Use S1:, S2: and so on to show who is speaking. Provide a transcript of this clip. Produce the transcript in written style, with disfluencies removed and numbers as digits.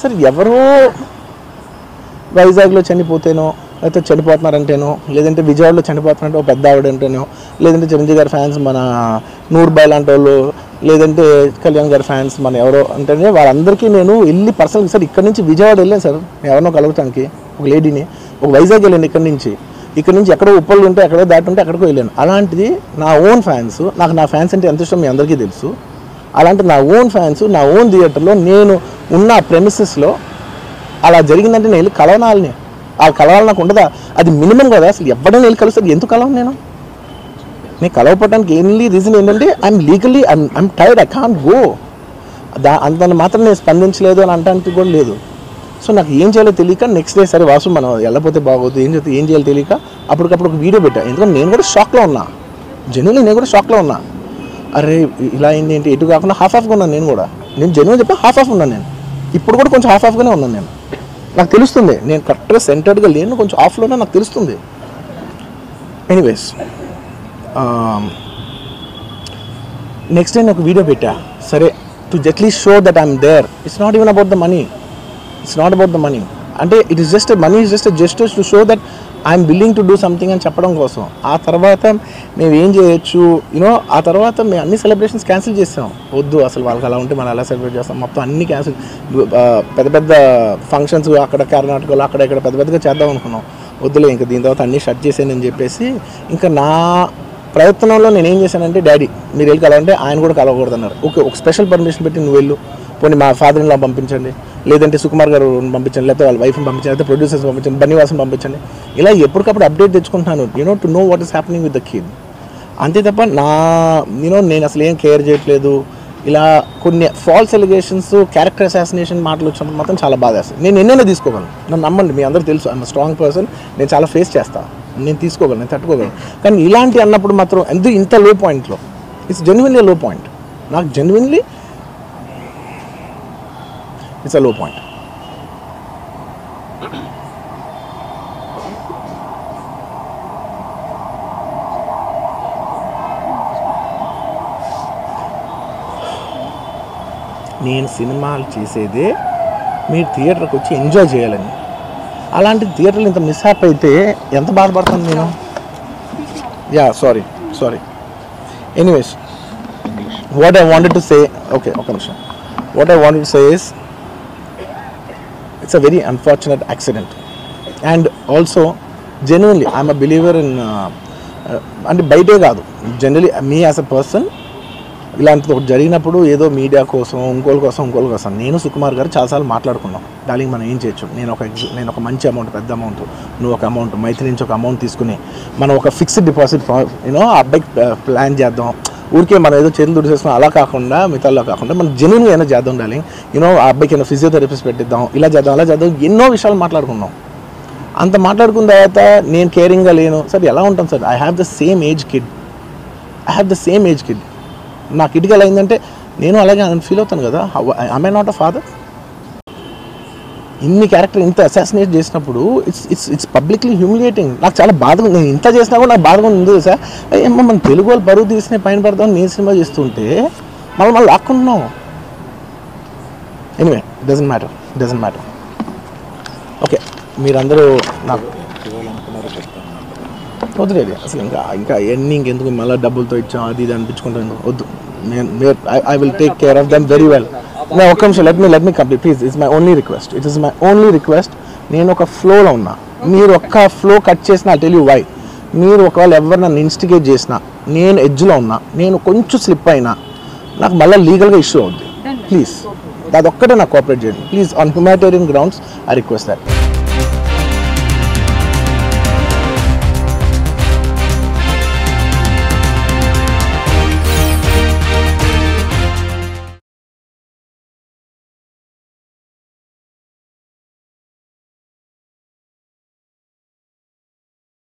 S1: సరే ఎవరో వైజాగ్లో చనిపోతేనో లేకపోతే చనిపోతున్నారంటేనో లేదంటే విజయవాడలో చనిపోతున్నారంటే ఒక పెద్ద ఆవిడ అంటేనో లేదంటే చిరంజీవి గారి ఫ్యాన్స్ మన నూర్బాయ్ లాంటి వాళ్ళు లేదంటే కళ్యాణ్ గారి ఫ్యాన్స్ మన ఎవరో అంటేనే వాళ్ళందరికీ నేను వెళ్ళి పర్సనల్ సార్ ఇక్కడ నుంచి విజయవాడ వెళ్ళాను సార్ ఎవరినో కలవటానికి ఒక లేడీని ఒక వైజాగ్ వెళ్ళాను ఇక్కడ నుంచి ఎక్కడో ఉప్పలు ఉంటే ఎక్కడో దాటి ఉంటే అక్కడికో వెళ్ళాను. అలాంటిది నా ఓన్ ఫ్యాన్స్ నాకు నా ఫ్యాన్స్ అంటే ఎంత ఇష్టం మీ అందరికీ తెలుసు. అలాంటి నా ఓన్ ఫ్యాన్స్ నా ఓన్ థియేటర్లో నేను ఉన్న ప్రెమిసెస్లో అలా జరిగిందంటే నేను వెళ్ళి కలవనాలని ఆ కలవాలి నాకు ఉండదా? అది మినిమం కదా. అసలు ఎవడైనా వెళ్ళి కలుస్తుంది ఎందుకు కలవను నేను కలవపడడానికి ఓన్లీ రీజన్ ఏంటంటే I'm legally I'm tired I can't go. అంత మాత్రం నేను స్పందించలేదు అని అంటానికి కూడా లేదు. సో నాకు ఏం చేయాలో తెలియక నెక్స్ట్ డే సరే వాసు మనం వెళ్ళకపోతే బాగోదు ఏం చేయాలో తెలియక అప్పటికప్పుడు ఒక వీడియో పెట్టా. ఎందుకంటే నేను కూడా షాక్లో ఉన్నా, జెన్యున్లీ నేను కూడా షాక్లో ఉన్నా. అరే ఇలా అయింది ఏంటి ఎటు కాకుండా హాఫ్గా ఉన్నాను నేను జెన్యున్ చెప్పి హాఫ్ ఉన్నాను. నేను ఇప్పుడు కూడా కొంచెం హాఫ్గానే ఉన్నాను. నాకు తెలుస్తుంది నేను కరెక్ట్గా సెంటర్డ్గా లేను, కొంచెం ఆఫ్లోనే నాకు తెలుస్తుంది. ఎనీవేస్ నెక్స్ట్ డే నేను ఒక వీడియో పెట్టా సరే to at least show that I'm there. It's not even about the money అంటే it is just money is just gestures to show that I'm willing to do something అని చెప్పడం కోసం. ఆ తర్వాత మేము ఏం చేయొచ్చు ఆ తర్వాత మేము అన్ని సెలబ్రేషన్స్ క్యాన్సిల్ చేసాం. వద్దు అసలు వాళ్ళకి అలా ఉంటే మనం ఎలా సెలబ్రేట్ చేస్తాం మొత్తం అన్ని క్యాన్సిల్. పెద్ద పెద్ద ఫంక్షన్స్ అక్కడ కర్ణాటకలో అక్కడ ఇక్కడ పెద్దగా చేద్దాం అనుకున్నాం. వద్దులే ఇంకా దీని తర్వాత అన్నీ షట్ చేసానని చెప్పేసి ఇంకా నా ప్రయత్నంలో నేను ఏం చేశానంటే డాడీ మీరు వెళ్ళి కలవంటే ఆయన కూడా కలవకూడదు అన్నారు. ఓకే ఒక స్పెషల్ పర్మిషన్ పెట్టి నువ్వు వెళ్ళు, పోనీ మా ఫాదర్ ఇన్లా పంపించండి, లేదంటే సుకుమార్ గారు పంపించండి, లేకపోతే వాళ్ళ వైఫ్ని పంపించండి, లేకపోతే ప్రొడ్యూసర్స్ పంపించండి, బన్నీవాసన్ పంపించండి. ఇలా ఎప్పటికప్పుడు అప్డేట్ తెచ్చుకుంటున్నాను to know what is happening with the kid. అంతే తప్ప నేను అసలు ఏం కేర్ చేయట్లేదు. ఇలా కొన్ని ఫాల్స్ ఎలిగేషన్స్ క్యారెక్టర్ అసాసినేషన్ మాటలు వచ్చినప్పుడు మాత్రం చాలా బాధ వేస్తుంది. నేను ఎన్నైనా తీసుకోగలను, నన్ను నమ్మండి, మీ అందరూ తెలుసు ఐఎమ్ స్ట్రాంగ్ పర్సన్. నేను చాలా ఫేస్ చేస్తాను, నేను తీసుకోగలను, నేను తట్టుకోగలను. కానీ ఇలాంటి అన్నప్పుడు మాత్రం ఇంత లో పాయింట్లో ఇట్స్ జెన్యున్లీ లో పాయింట్. నాకు జెన్యున్లీ ఇట్స్ అ లో పాయింట్. నేను సినిమాలు చేసేదే మీరు థియేటర్కి వచ్చి ఎంజాయ్ చేయాలని. అలాంటి థియేటర్లు ఇంత మిస్హాప్ అయితే ఎంత బాధపడతాను నేను. Sorry anyways what I wanted to say ఒక నిమిషం. What I wanted to say is it's a very unfortunate accident and also genuinely I'm a believer in అంటే బయటే కాదు generally me as a person ఇలాంటిది ఒకటి జరిగినప్పుడు ఏదో మీడియా కోసం ఇంకోళ్ళ కోసం నేను సుకుమార్ గారు చాలాసార్లు మాట్లాడుకున్నాం. డార్లింగ్ మనం ఏం చేయొచ్చు, నేను ఒక మంచి అమౌంట్ పెద్ద అమౌంట్ నువ్వు ఒక అమౌంట్ మైత్రి నుంచి ఒక అమౌంట్ తీసుకుని మనం ఒక ఫిక్స్డ్ డిపాజిట్ ఆ అబ్బాయికి ప్లాన్ చేద్దాం. ఊరికే మనం ఏదో చేతులు దుడిసేసుకుని అలా కాకుండా మిగతాల్లో కాకుండా మనం జెన్యున్గా ఏమైనా చేద్దాం డార్లింగ్. ఆ అబ్బాయికి ఏమైనా ఫిజియోథెరపిస్ట్ పెట్టిద్దాం, ఇలా చేద్దాం అలా చేద్దాం, ఎన్నో విషయాలు మాట్లాడుకున్నాం. అంత మాట్లాడుకున్న తర్వాత నేను కేరింగ్గా లేను సార్. ఎలా ఉంటాను sir? I have the same age kid. నా కిడ్కి ఎలా అయిందంటే నేను అలాగే ఫీల్ అవుతాను కదా. I not a father. ఇన్ని క్యారెక్టర్ ఇంత అసాసినేట్ చేసినప్పుడు ఇట్స్ పబ్లిక్లీ హ్యూమిలియేటింగ్. నాకు చాలా బాధగా, నేను ఇంత చేసినా కూడా నాకు బాధగా ఉంది సార్. ఏమో మన తెలుగు వాళ్ళు బరువు తీసిన పైన పడదామని నేను సినిమా చేస్తుంటే మళ్ళీ లాక్కుంటున్నాం. Anyway it doesn't matter. Okay మీరందరూ నాకు వద్దులేదు అసలు ఇంకా ఎన్ని ఇంకెందుకు మళ్ళీ డబ్బులతో ఇచ్చాం అది ఇది అనిపించుకుంటాను వద్దు. I will take care of them very well. Now ఒక్క నిమిషం let me complete please. It's my only request. నేను ఒక ఫ్లోలో ఉన్నా, మీరు ఒక్క ఫ్లో కట్ చేసినా I'll tell you why. మీరు ఒకవేళ ఎవరు నన్ను ఇన్స్టిగేట్ చేసినా నేను ఎడ్జ్లో ఉన్నా, నేను కొంచెం స్లిప్ అయినా నాకు మళ్ళీ లీగల్గా ఇష్యూ అవుద్ది. ప్లీజ్ అదొక్కటే నాకు కోఆపరేట్ చేయండి please. On humanitarian grounds I request that.